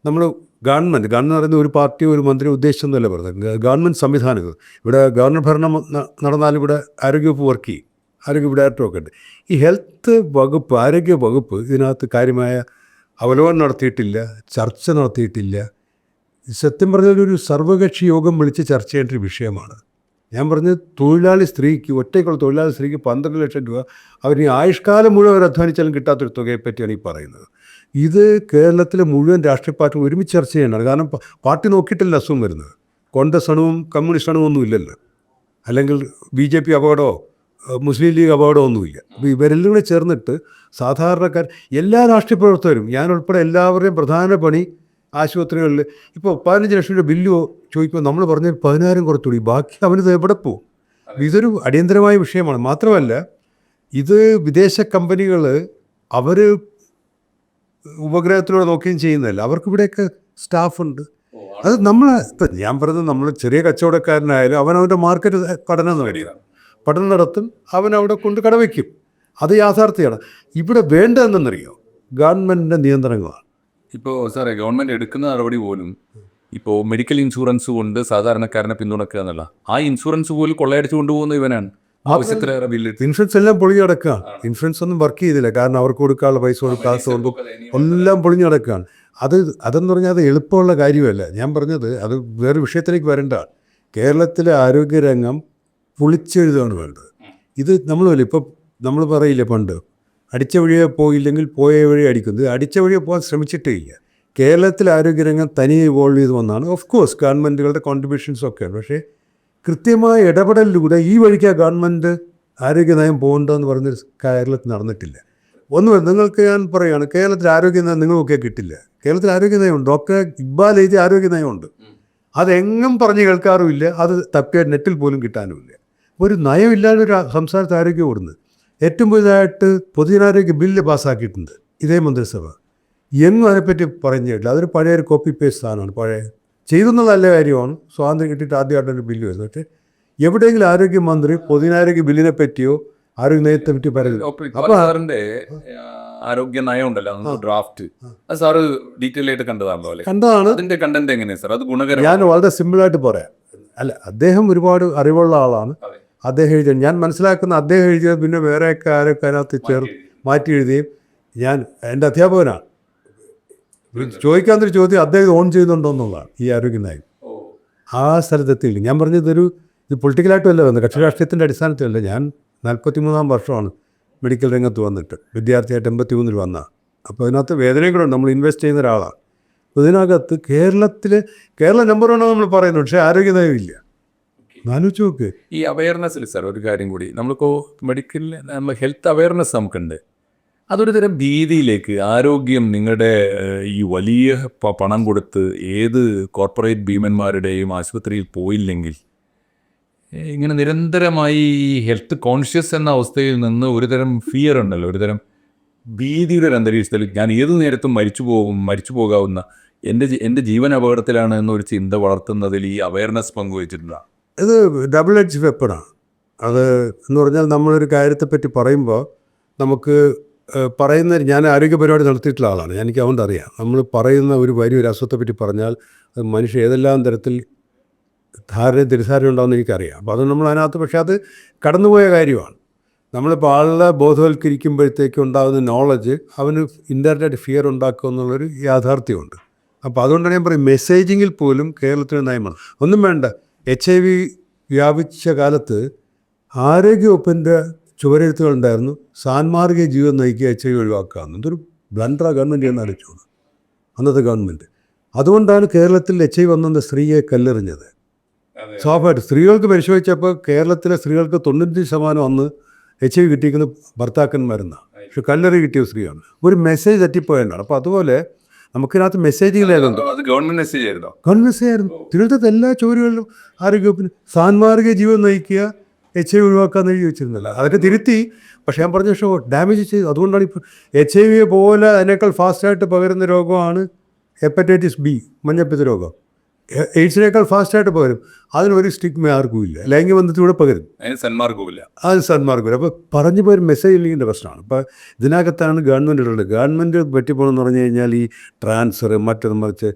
S1: നമ്മൾ ഗവൺമെൻറ് പറയുന്ന ഒരു പാർട്ടിയോ ഒരു മന്ത്രിയോ ഉദ്ദേശിച്ചൊന്നുമല്ല പറയുന്നത്. ഗവൺമെൻറ് സംവിധാനങ്ങൾ ഇവിടെ ഗവർണർ ഭരണം നടന്നാലും ഇവിടെ ആരോഗ്യവകുപ്പ് വർക്ക് ചെയ്യും, ആരോഗ്യ ഡയറക്ടറൊക്കെ ഉണ്ട്. ഈ ഹെൽത്ത് വകുപ്പ്, ആരോഗ്യ വകുപ്പ് ഇതിനകത്ത് കാര്യമായ അവലോകനം നടത്തിയിട്ടില്ല, ചർച്ച നടത്തിയിട്ടില്ല. സത്യം പറഞ്ഞാൽ ഒരു സർവകക്ഷി യോഗം വിളിച്ച് ചർച്ച ചെയ്യേണ്ട ഒരു വിഷയമാണ്. ഞാൻ പറഞ്ഞത് തൊഴിലാളി സ്ത്രീക്ക്, ഒറ്റയ്ക്കുള്ള തൊഴിലാളി സ്ത്രീക്ക് 12 ലക്ഷം രൂപ അവർ ഈ ആയുഷ്കാലം മുഴുവൻ അവർ അധ്വാനിച്ചാലും കിട്ടാത്തൊരു തുകയെ പറ്റിയാണ് ഈ പറയുന്നത്. ഇത് കേരളത്തിലെ മുഴുവൻ രാഷ്ട്രീയ പാർട്ടി ഒരുമിച്ച് ചർച്ച ചെയ്യേണ്ടതാണ്. കാരണം പാർട്ടി നോക്കിയിട്ടല്ല അസുഖം വരുന്നത്. കോൺഗ്രസ് അണുവും കമ്മ്യൂണിസ്റ്റ് അണുവും ഒന്നും ഇല്ലല്ലോ, അല്ലെങ്കിൽ BJP അപകടമോ മുസ്ലിം ലീഗ് അപകടമോ ഒന്നുമില്ല. അപ്പോൾ ഇവരെല്ലാം കൂടെ ചേർന്നിട്ട് സാധാരണക്കാർ, എല്ലാ രാഷ്ട്രീയ പ്രവർത്തകരും, ഞാൻ ഉൾപ്പെടെ എല്ലാവരുടെയും പ്രധാന പണി ആശുപത്രികളിൽ ഇപ്പോൾ 15 ലക്ഷം രൂപ ബില്ല് ചോദിക്കുമ്പോൾ നമ്മൾ പറഞ്ഞ 10,000 കുറച്ചുകൂടി, ബാക്കി അവനിത് എവിടെ പോകും? ഇതൊരു അടിയന്തരമായ വിഷയമാണ്. മാത്രമല്ല ഇത് വിദേശ കമ്പനികൾ അവർ ഉപഗ്രഹത്തിലൂടെ നോക്കുകയും ചെയ്യുന്നതല്ല, അവർക്കിവിടെയൊക്കെ സ്റ്റാഫുണ്ട്. അത് നമ്മൾ ഇപ്പം ഞാൻ പറയുന്നത്, നമ്മൾ ചെറിയ കച്ചവടക്കാരനായാലും അവനവൻ്റെ മാർക്കറ്റ് പഠനം നടത്തും, അവനവിടെ കൊണ്ട് കടവയ്ക്കും. അത് യാഥാർത്ഥ്യമാണ്. ഇവിടെ വേണ്ടതെന്നറിയോ? ഗവൺമെൻറ്റിൻ്റെ നിയന്ത്രണങ്ങളാണ്.
S3: ഇപ്പോൾ സാറേ, ഗവൺമെൻറ് എടുക്കുന്ന നടപടി പോലും ഇപ്പോൾ മെഡിക്കൽ ഇൻഷുറൻസ് കൊണ്ട് സാധാരണക്കാരനെ പിന്തുണക്കുക എന്നുള്ള, ആ ഇൻഷുറൻസ് പോലും കൊള്ളയടിച്ചു കൊണ്ടുപോകുന്ന ഇവനാണ്. ആവശ്യത്തിലേറെ ബില്ല്.
S1: ഇൻഷുറൻസ് എല്ലാം പൊളിഞ്ഞു കിടക്കുകയാണ്. ഇൻഷുറൻസ് ഒന്നും വർക്ക് ചെയ്തില്ല, കാരണം അവർക്ക് കൊടുക്കാനുള്ള പൈസ കൊണ്ട് കാശ് കൊണ്ട് എല്ലാം പൊളിഞ്ഞു കിടക്കുകയാണ്. അതെന്ന് പറഞ്ഞാൽ അത് എളുപ്പമുള്ള കാര്യമല്ല. ഞാൻ പറഞ്ഞത് അത് വേറെ വിഷയത്തിലേക്ക് വരേണ്ടതാണ്. കേരളത്തിലെ ആരോഗ്യരംഗം പൊളിച്ചെഴുതുകയാണ് വേണ്ടത്. ഇത് നമ്മളല്ല, ഇപ്പം നമ്മൾ പറയില്ല പണ്ട് അടിച്ച വഴിയെ പോയില്ലെങ്കിൽ പോയ വഴി അടിക്കുന്നത്. അടിച്ച വഴിയെ പോകാൻ ശ്രമിച്ചിട്ടേ ഇല്ല. കേരളത്തിലെ ആരോഗ്യരംഗം തനിയെ ഇവോൾവ് ചെയ്ത് വന്നതാണ്. ഓഫ് കോഴ്സ് ഗവൺമെൻറ്റുകളുടെ കോൺട്രിബ്യൂഷൻസൊക്കെയാണ്. പക്ഷേ കൃത്യമായ ഇടപെടലിലൂടെ ഈ വഴിക്ക് ഗവൺമെൻറ് ആരോഗ്യനയം പോകേണ്ടതെന്ന് പറഞ്ഞൊരു കേരളത്തിൽ നടന്നിട്ടില്ല. നിങ്ങൾക്ക് ഞാൻ പറയുകയാണ്, കേരളത്തിൽ ആരോഗ്യനയം നിങ്ങളൊക്കെ കിട്ടില്ല. കേരളത്തിൽ ആരോഗ്യനയമുണ്ട്, ഡോക്ടർ ഇക്ബാൽ എഴുതിയ ആരോഗ്യനയമുണ്ട്. അതെങ്ങും പറഞ്ഞ് കേൾക്കാറുമില്ല, അത് തപ്പിയ നെറ്റിൽ പോലും കിട്ടാനുമില്ല. ഒരു നയമില്ലാതെ ഒരു സംസ്ഥാനത്ത് ആരോഗ്യം ഓടുന്നത്. ഏറ്റവും പുതിയതായിട്ട് പൊതുജനാരോഗ്യ ബില്ല് പാസ്സാക്കിയിട്ടുണ്ട് ഇതേ മന്ത്രിസഭ. എങ്ങും അതിനെപ്പറ്റി പറഞ്ഞിട്ടില്ല. അതൊരു പഴയൊരു കോപ്പി പേസ്റ്റ് സാധനമാണ്. പഴയ ചെയ്തുന്നത് നല്ല കാര്യമാണ്, സ്വാതന്ത്ര്യം കിട്ടിയിട്ട് ആദ്യമായിട്ടൊരു ബില്ല് വരുന്നത്. പക്ഷേ എവിടെയെങ്കിലും ആരോഗ്യമന്ത്രി പൊതുജനാരോഗ്യ ബില്ലിനെ പറ്റിയോ ആരോഗ്യ നയത്തെ പറ്റി പറയുന്നത്.
S3: അപ്പോൾ സാറിൻ്റെ ആരോഗ്യ നയം ഉണ്ടല്ലോ, ഡ്രാഫ്റ്റ്, അത് സാറ് ഡീറ്റെയിൽ ആയിട്ട് കണ്ടതാണല്ലോ അല്ലേ?
S1: കണ്ടതാണ്.
S3: അതിന്റെ കണ്ടന്റ് എങ്ങനെയാണ് സാർ? അത് ഗുണകരം?
S1: ഞാൻ വളരെ സിമ്പിളായിട്ട് പറയാം. അല്ല, അദ്ദേഹം ഒരുപാട് അറിവുള്ള ആളാണ്. അദ്ദേഹം എഴുതിയത് ഞാൻ മനസ്സിലാക്കുന്ന, അദ്ദേഹം എഴുതിയത് പിന്നെ വേറെയൊക്കെ ആരൊക്കെ അതിനകത്ത് മാറ്റി എഴുതിയും. എൻ്റെ അധ്യാപകനാണ്. ചോദിക്കാത്തൊരു ചോദ്യം അദ്ദേഹം ഓൺ ചെയ്യുന്നുണ്ടോ എന്നുള്ളതാണ് ഈ ആരോഗ്യ നയം. ആ സ്ഥലത്തെത്തിയില്ല. ഞാൻ പറഞ്ഞത് ഇത് പൊളിറ്റിക്കലായിട്ടുമല്ല വന്നത്, കക്ഷി രാഷ്ട്രീയത്തിൻ്റെ അടിസ്ഥാനത്തിലല്ല. ഞാൻ 43-ാം വർഷമാണ് മെഡിക്കൽ രംഗത്ത് വന്നിട്ട്, വിദ്യാർത്ഥിയായിട്ട് 83-ൽ വന്നതാണ്. അപ്പോൾ അതിനകത്ത് വേദനയും കൂടെ നമ്മൾ ഇൻവെസ്റ്റ് ചെയ്യുന്ന ഒരാളാണ്. അപ്പോൾ ഇതിനകത്ത് കേരളം നമ്പർ 1 നമ്മൾ പറയുന്നു, പക്ഷേ ആരോഗ്യ നയമില്ല. ആലോചിച്ച് നോക്ക്.
S3: ഈ അവയർനെസ്സിൽ സാർ ഒരു കാര്യം കൂടി, നമ്മളിപ്പോൾ മെഡിക്കൽ ഹെൽത്ത് അവയർനെസ് നമുക്കുണ്ട്, അതൊരു തരം ഭീതിയിലേക്ക് ആരോഗ്യം നിങ്ങളുടെ ഈ വലിയ പണം കൊടുത്ത് ഏത് കോർപ്പറേറ്റ് ഭീമന്മാരുടെയും ആശുപത്രിയിൽ പോയില്ലെങ്കിൽ ഇങ്ങനെ നിരന്തരമായി ഹെൽത്ത് കോൺഷ്യസ് എന്ന അവസ്ഥയിൽ നിന്ന് ഒരുതരം ഫിയർ ഉണ്ടല്ലോ, ഒരുതരം ഭീതിയുടെ ഒരു അന്തരീക്ഷത്തിൽ ഞാൻ ഏത് നേരത്തും മരിച്ചു പോകാവുന്ന എൻ്റെ ജീവൻ അപകടത്തിലാണ് എന്നൊരു ചിന്ത വളർത്തുന്നതിൽ ഈ അവയർനെസ് പങ്കുവച്ചിട്ടുള്ള
S1: ഇത് ഡബിൾ എഡ്ജ് വെപ്പണാണ്. അത് എന്ന് പറഞ്ഞാൽ നമ്മളൊരു കാര്യത്തെപ്പറ്റി പറയുമ്പോൾ നമുക്ക് ഞാൻ ആരോഗ്യ പരിപാടി നടത്തിയിട്ടുള്ള ആളാണ്, എനിക്ക് അതുകൊണ്ട് അറിയാം. നമ്മൾ പറയുന്ന ഒരു വലിയൊരു അസുഖത്തെപ്പറ്റി പറഞ്ഞാൽ അത് മനുഷ്യ ഏതെല്ലാം തരത്തിൽ തിരിധാരണ ഉണ്ടാകുമെന്ന് എനിക്കറിയാം. അപ്പോൾ അത് നമ്മൾ അതിനകത്ത്, പക്ഷേ അത് കടന്നുപോയ കാര്യമാണ്. നമ്മളിപ്പോൾ ആളെ ബോധവൽക്കരിക്കുമ്പോഴത്തേക്കും ഉണ്ടാകുന്ന നോളജ് അവന് ഇൻഡയറക്റ്റായിട്ട് ഫിയർ ഉണ്ടാക്കുക എന്നുള്ളൊരു യാഥാർത്ഥ്യമുണ്ട്. അപ്പോൾ അതുകൊണ്ടാണ് ഞാൻ പറയും, മെസ്സേജിങ്ങിൽ പോലും കേരളത്തിന് നയമാണ്. ഒന്നും വേണ്ട, HIV വ്യാപിച്ച കാലത്ത് ആരോഗ്യവകുപ്പിൻ്റെ ചുവരെഴുത്തുകളുണ്ടായിരുന്നു, സാൻമാർഗിക ജീവിതം നയിക്കുക, HIV ഒഴിവാക്കുക. എന്തൊരു ബ്ലണ്ടറാ ഗവൺമെൻറ് ചെയ്യുന്ന ആലോചിച്ചോളൂ, അന്നത്തെ ഗവൺമെൻറ്. അതുകൊണ്ടാണ് കേരളത്തിൽ HIV വന്നെന്ന സ്ത്രീയെ കല്ലെറിഞ്ഞത്. സ്വാഭാവികമായിട്ട് സ്ത്രീകൾക്ക് പരിശോധിച്ചപ്പോൾ കേരളത്തിലെ സ്ത്രീകൾക്ക് 95% അന്ന് HIV കിട്ടിയിരിക്കുന്ന ഭർത്താക്കന്മാരെന്നാണ്, പക്ഷെ കല്ലെറി കിട്ടിയ സ്ത്രീയാണ്. ഒരു മെസ്സേജ് തെറ്റിപ്പോയതാണ്. അപ്പോൾ അതുപോലെ നമുക്കിതിനകത്ത് മെസ്സേജുകളായിരുന്നു.
S3: ഗവൺമെൻറ് മെസ്സേജ് ആയിരുന്നു.
S1: ഗവൺമെൻറ് മെസ്സേജ് ആയിരുന്നു. തിരുവനന്തപുരത്ത് എല്ലാ ചോദ്യങ്ങളിലും ആരോഗ്യവകുപ്പിന് സാൻമാർഗിക ജീവിതം നയിക്കുക, HIV ഒഴിവാക്കാന്ന് എഴുതി വെച്ചിരുന്നില്ല. അതൊക്കെ തിരുത്തി. പക്ഷേ ഞാൻ പറഞ്ഞ ഷോ ഡാമേജ് ചെയ്തു. അതുകൊണ്ടാണ് ഇപ്പോൾ HIV പോലെ അതിനേക്കാൾ ഫാസ്റ്റായിട്ട് പകരുന്ന രോഗമാണ് ഹെപ്പറ്റൈറ്റിസ് B, മഞ്ഞപ്പിത്ത രോഗം. എയ്ഡ്സിനേക്കാൾ ഫാസ്റ്റായിട്ട് പകരും. അതിനൊരു സ്റ്റിഗ്മ ആർക്കും ഇല്ല. ലൈംഗിക ബന്ധത്തിലൂടെ പകരും,
S3: അതിന് സന്മാർഗവുമില്ല.
S1: അത് സന്മാർഗ്ഗമില്ല. അപ്പോൾ പറഞ്ഞു പോയൊരു മെസ്സേജ് ഇല്ലെങ്കിൻ്റെ പ്രശ്നമാണ്. അപ്പോൾ ഇതിനകത്താണ് ഗവൺമെൻറ് ഉള്ളത്. ഗവൺമെൻറ് പറ്റിപ്പോകണമെന്ന് പറഞ്ഞു കഴിഞ്ഞാൽ ഈ ട്രാൻസ്ഫർ മറ്റൊന്ന് മറിച്ച്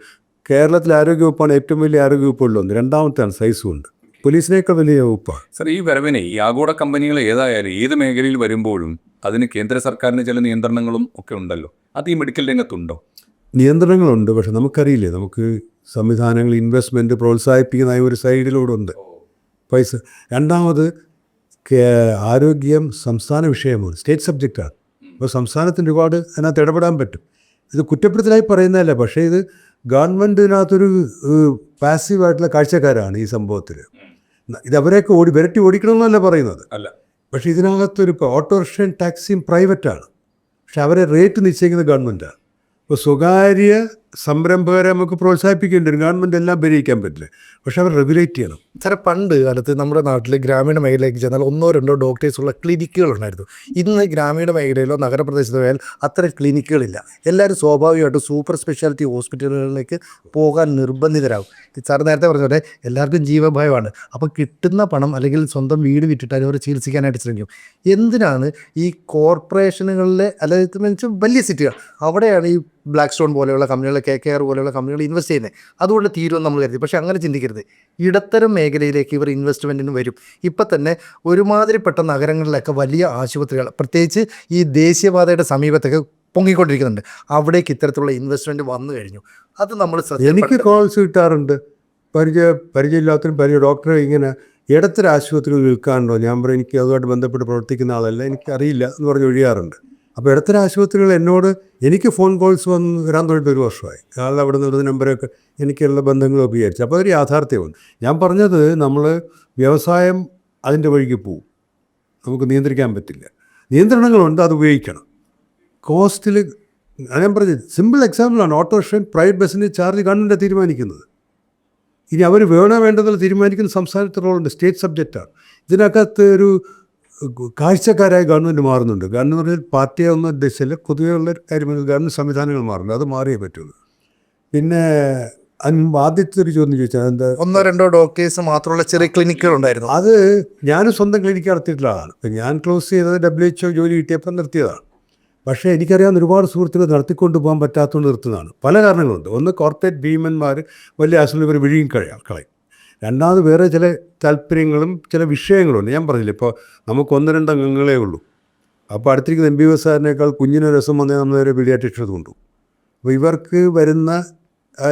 S1: കേരളത്തിലെ ആരോഗ്യവകുപ്പാണ് ഏറ്റവും വലിയ ആരോഗ്യവകുപ്പുള്ളതൊന്ന്. രണ്ടാമത്തെയാണ് സൈസും ഉണ്ട്, പോലീസിനേക്കാൾ വലിയ വകുപ്പാണ്.
S3: സർ, ഈ വരവിനെ ഈ ആഗോള കമ്പനികൾ ഏതായാലും ഏത് മേഖലയിൽ വരുമ്പോഴും അതിന് കേന്ദ്ര സർക്കാരിന് ചില നിയന്ത്രണങ്ങളും ഒക്കെ ഉണ്ടല്ലോ. അത് ഈ മെഡിക്കൽ രംഗത്തുണ്ടോ?
S1: നിയന്ത്രണങ്ങളുണ്ട്, പക്ഷെ നമുക്കറിയില്ലേ, നമുക്ക് സംവിധാനങ്ങൾ ഇൻവെസ്റ്റ്മെൻറ്റ് പ്രോത്സാഹിപ്പിക്കുന്ന ഒരു സൈഡിലൂടെ ഉണ്ട് പൈസ. രണ്ടാമത് ആരോഗ്യം സംസ്ഥാന വിഷയമാണ്, സ്റ്റേറ്റ് സബ്ജക്റ്റാണ്. അപ്പോൾ സംസ്ഥാനത്തിന് ഒരുപാട് അതിനകത്ത് ഇടപെടാൻ പറ്റും. ഇത് കുറ്റപ്പെടുത്തലായി പറയുന്നതല്ല, പക്ഷേ ഇത് ഗവൺമെൻറ്റിനകത്തൊരു പാസീവായിട്ടുള്ള കാഴ്ചക്കാരാണ് ഈ സംഭവത്തിൽ. ഇത് അവരെയൊക്കെ വിരട്ടി ഓടിക്കണമെന്നല്ല പറയുന്നത്,
S3: അല്ല.
S1: പക്ഷേ ഇതിനകത്തൊരു ഇപ്പോൾ ഓട്ടോറിക്ഷയും ടാക്സിയും പ്രൈവറ്റാണ്, പക്ഷെ അവരെ റേറ്റ് നിശ്ചയിക്കുന്നത് ഗവൺമെൻറ്റാണ്. ഇപ്പോൾ സ്വകാര്യ സംരംഭകരെ നമുക്ക് പ്രോത്സാഹിപ്പിക്കേണ്ടി വരും, ഗവൺമെൻറ് എല്ലാം ഭരിക്കാൻ പറ്റില്ല, പക്ഷെ അവർ റെഗുലേറ്റ് ചെയ്യണം.
S2: സാറേ, പണ്ട് കാലത്ത് നമ്മുടെ നാട്ടിൽ ഗ്രാമീണ മേഖലയിലേക്ക് ചെന്നാൽ 1-2 ഡോക്ടേഴ്സുള്ള ക്ലിനിക്കുകളുണ്ടായിരുന്നു. ഇന്ന് ഗ്രാമീണ മേഖലയിലോ നഗരപ്രദേശത്തോ ആയാൽ അത്തരം ക്ലിനിക്കുകളില്ല. എല്ലാവരും സ്വാഭാവികമായിട്ടും സൂപ്പർ സ്പെഷ്യാലിറ്റി ഹോസ്പിറ്റലുകളിലേക്ക് പോകാൻ നിർബന്ധിതരാകും. സാർ നേരത്തെ പറഞ്ഞ പോലെ എല്ലാവർക്കും ജീവഭയമാണ്. അപ്പോൾ കിട്ടുന്ന പണം അല്ലെങ്കിൽ സ്വന്തം വീട് വിറ്റിട്ടാലും അവർ ചികിത്സിക്കാനായിട്ട് ശ്രമിക്കും. എന്തിനാണ് ഈ കോർപ്പറേഷനുകളിലെ അല്ലെങ്കിൽ വലിയ സിറ്റികൾ അവിടെയാണ് ഈ ബ്ലാക്ക് സ്റ്റോൺ പോലെയുള്ള കമ്പനികൾ, KKR പോലെയുള്ള കമ്പനികൾ ഇൻവെസ്റ്റ് ചെയ്യുന്നത്? അതുകൊണ്ട് തീരുമെന്ന് നമ്മൾ കരുതി. പക്ഷേ അങ്ങനെ ചിന്തിക്കരുത്. ഇടത്തരം മേഖലയിലേക്ക് ഇവർ ഇൻവെസ്റ്റ്മെൻറ്റിന് വരും. ഇപ്പം തന്നെ ഒരുമാതിരിപ്പെട്ട നഗരങ്ങളിലൊക്കെ വലിയ ആശുപത്രികൾ, പ്രത്യേകിച്ച് ഈ ദേശീയപാതയുടെ സമീപത്തൊക്കെ പൊങ്ങിക്കൊണ്ടിരിക്കുന്നുണ്ട്. അവിടേക്ക് ഇത്തരത്തിലുള്ള ഇൻവെസ്റ്റ്മെൻറ്റ് വന്നു കഴിഞ്ഞു. അത് നമ്മൾ
S1: എനിക്ക് കോൾസ് കിട്ടാറുണ്ട്, പരിചയമില്ലാത്തതിനും ഡോക്ടറെ ഇങ്ങനെ ഇടത്തരം ആശുപത്രികൾ വിൽക്കാനുണ്ടോ? ഞാൻ പറയും എനിക്ക് അതുമായിട്ട് ബന്ധപ്പെട്ട് പ്രവർത്തിക്കുന്ന ആളല്ല, എനിക്കറിയില്ല എന്ന് പറഞ്ഞ് ഒഴിയാറുണ്ട്. അപ്പോൾ ഇടത്തരം ആശുപത്രികൾ എനിക്ക് ഫോൺ കോൾസ് വരാൻ തുടങ്ങിയിട്ട് 1 വർഷമായി. ആളുടെ അവിടെ നിന്നുള്ള നമ്പരൊക്കെ എനിക്കുള്ള ബന്ധങ്ങളൊക്കെ വിചാരിച്ചു. അപ്പോൾ ഒരു യാഥാർത്ഥ്യമാണ്. ഞാൻ പറഞ്ഞത്, നമ്മൾ വ്യവസായം അതിൻ്റെ വഴിക്ക് പോവും, നമുക്ക് നിയന്ത്രിക്കാൻ പറ്റില്ല. നിയന്ത്രണങ്ങളുണ്ട്, അത് ഉപയോഗിക്കണം. കോസ്റ്റിൽ ഞാൻ പറഞ്ഞത് സിമ്പിൾ എക്സാമ്പിളാണ്. ഓട്ടോറിക്ഷയും പ്രൈവറ്റ് ബസ്സിന് ചാർജ് ഗവൺമെൻറ്റാണ് തീരുമാനിക്കുന്നത്. ഇനി അവർ വേണമെന്നുള്ളത് തീരുമാനിക്കുന്ന സംസ്ഥാനത്തെ റോളുണ്ട്, സ്റ്റേറ്റ് സബ്ജക്റ്റാണ്. ഇതിനകത്ത് ഒരു കാഴ്ചക്കാരായ ഗവൺമെൻറ് മാറുന്നുണ്ട്. കാരണം എന്ന് പറഞ്ഞാൽ പാർട്ടിയെ ഒന്നും ഉദ്ദേശിച്ചില്ല, പൊതുവെയുള്ള കാര്യങ്ങൾ ഗവൺമെൻറ് സംവിധാനങ്ങൾ മാറുന്നുണ്ട്, അത് മാറിയേ പറ്റുള്ളൂ. പിന്നെ ആദ്യത്തെ ഒരു ചോദ്യം ചോദിച്ചാൽ എന്താ
S2: 1-2 ഡോക്ടേഴ്സ് മാത്രമുള്ള ചെറിയ ക്ലിനിക്കുകൾ ഉണ്ടായിരുന്നു.
S1: അത് ഞാനും സ്വന്തം ക്ലിനിക്ക് നടത്തിയിട്ടുള്ള ആളാണ്. ഇപ്പം ഞാൻ ക്ലോസ് ചെയ്തത് WHO ജോലി കിട്ടിയപ്പോൾ നിർത്തിയതാണ്. പക്ഷേ എനിക്കറിയാവുന്ന ഒരുപാട് സുഹൃത്തുക്കൾ നടത്തിക്കൊണ്ട് പോകാൻ പറ്റാത്തതുകൊണ്ട് നിർത്തുന്നതാണ്. പല കാരണങ്ങളുണ്ട്. ഒന്ന്, കോർപ്പറേറ്റ് ഭീമന്മാർ വലിയ ആശുപത്രി ഇവർ വിഴുങ്ങി കളയും. രണ്ടാമത്, വേറെ ചില താല്പര്യങ്ങളും ചില വിഷയങ്ങളുണ്ട്. ഞാൻ പറഞ്ഞില്ല, ഇപ്പോൾ നമുക്ക് 1-2 അംഗങ്ങളേ ഉള്ളൂ. അപ്പോൾ അടുത്തിരിക്കുന്ന MBBS സാറിനേക്കാൾ കുഞ്ഞിന് രസം വന്നേ നമ്മളൊരു പീഡിയാട്രിഷ്യൻ കൊണ്ടു. അപ്പോൾ ഇവർക്ക് വരുന്ന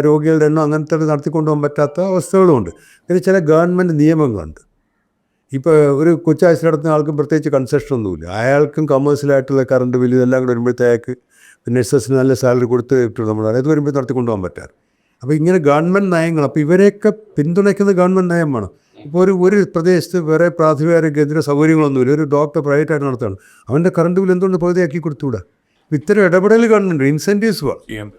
S1: രോഗികളുടെ എണ്ണം അങ്ങനത്തെ നടത്തിക്കൊണ്ടു പോകാൻ പറ്റാത്ത അവസ്ഥകളുമുണ്ട്. പിന്നെ ചില ഗവൺമെൻറ് നിയമങ്ങളുണ്ട്. ഇപ്പോൾ ഒരു കൊച്ചാശുപത്രി നടത്തുന്ന ആൾക്കും പ്രത്യേകിച്ച് കൺസെഷനൊന്നുമില്ല, അയാൾക്കും കമേഴ്സ്യലായിട്ടുള്ള കറണ്ട് ബില്ല് ഇതെല്ലാം കൂടെ വരുമ്പോഴത്തേക്ക് നഴ്സസിന് നല്ല സാലറി കൊടുത്ത് കിട്ടും നമ്മൾ, അതായത് വരുമ്പോൾ നടത്തിക്കൊണ്ടു പോകാൻ പറ്റാറ്. അപ്പോൾ ഇങ്ങനെ ഗവൺമെൻറ് നയങ്ങൾ, അപ്പോൾ ഇവരെയൊക്കെ പിന്തുണയ്ക്കുന്ന ഗവൺമെൻറ് നയം വേണം. ഇപ്പോൾ ഒരു പ്രദേശത്ത് വേറെ പ്രാഥമിക ആരോഗ്യ സൗകര്യങ്ങളൊന്നുമില്ല, ഒരു ഡോക്ടർ പ്രൈവറ്റായിട്ട് നടത്തുകയാണ്, അവൻ്റെ കറണ്ട് ബില്ല് എന്തുകൊണ്ട് പകുതിയാക്കി കൊടുത്തുകൂടാ? ഇത്തരം ഇടപെടൽ ഗവൺമെൻറ് ഇൻസെൻറ്റീവ്സ് വേണം.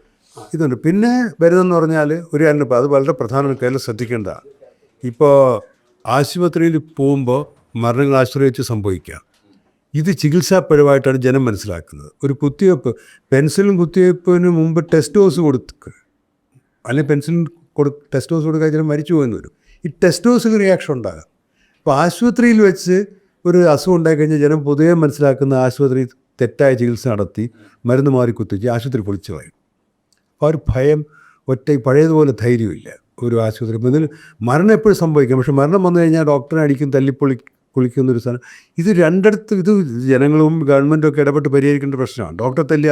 S1: ഇതുണ്ട്. പിന്നെ വരുന്നതെന്ന് പറഞ്ഞാൽ ഒരു കാര്യം, ഇപ്പോൾ അത് വളരെ പ്രധാനമാണ്, കേരളം ശ്രദ്ധിക്കേണ്ടതാണ്. ഇപ്പോൾ ആശുപത്രിയിൽ പോകുമ്പോൾ മരണങ്ങൾ ആശ്രയിച്ച് സംഭവിക്കാം. ഇത് ചികിത്സാപ്പഴമായിട്ടാണ് ജനം മനസ്സിലാക്കുന്നത്. ഒരു കുത്തിവയ്പ്പ്, പെൻസിലും കുത്തിവയ്പ്പിന് മുമ്പ് ടെസ്റ്റ് ഡോസ് കൊടുക്കുക, അല്ലെങ്കിൽ ടെസ്റ്റ് ഡോസ് കൊടുക്കാൻ ചിലപ്പോൾ മരിച്ചു പോകുന്ന വരും. ഈ ടെസ്റ്റ് ഡോസിൽ റിയാക്ഷൻ ഉണ്ടാകാം. ഇപ്പോൾ ആശുപത്രിയിൽ വെച്ച് ഒരു അസുഖം ഉണ്ടായിക്കഴിഞ്ഞാൽ ജനം പൊതുവെ മനസ്സിലാക്കുന്ന ആശുപത്രി തെറ്റായ ചികിത്സ നടത്തി മരുന്ന് മാറി കുത്തിച്ച് ആശുപത്രി പൊളിച്ചു കളയും. അപ്പോൾ ഒരു ഭയം, പഴയതുപോലെ ധൈര്യമില്ല ഒരു ആശുപത്രി. അപ്പോൾ ഇതിൽ മരണം എപ്പോഴും സംഭവിക്കാം, പക്ഷേ മരണം വന്നു കഴിഞ്ഞാൽ ഡോക്ടറെ അടിക്കും, കുളിക്കുന്നൊരു സാധനം. ഇത് രണ്ടിടത്ത് ഇത് ജനങ്ങളും ഗവൺമെൻറ്റും ഒക്കെ ഇടപെട്ട് പരിഹരിക്കേണ്ട പ്രശ്നമാണ്. ഡോക്ടറെ തല്ലി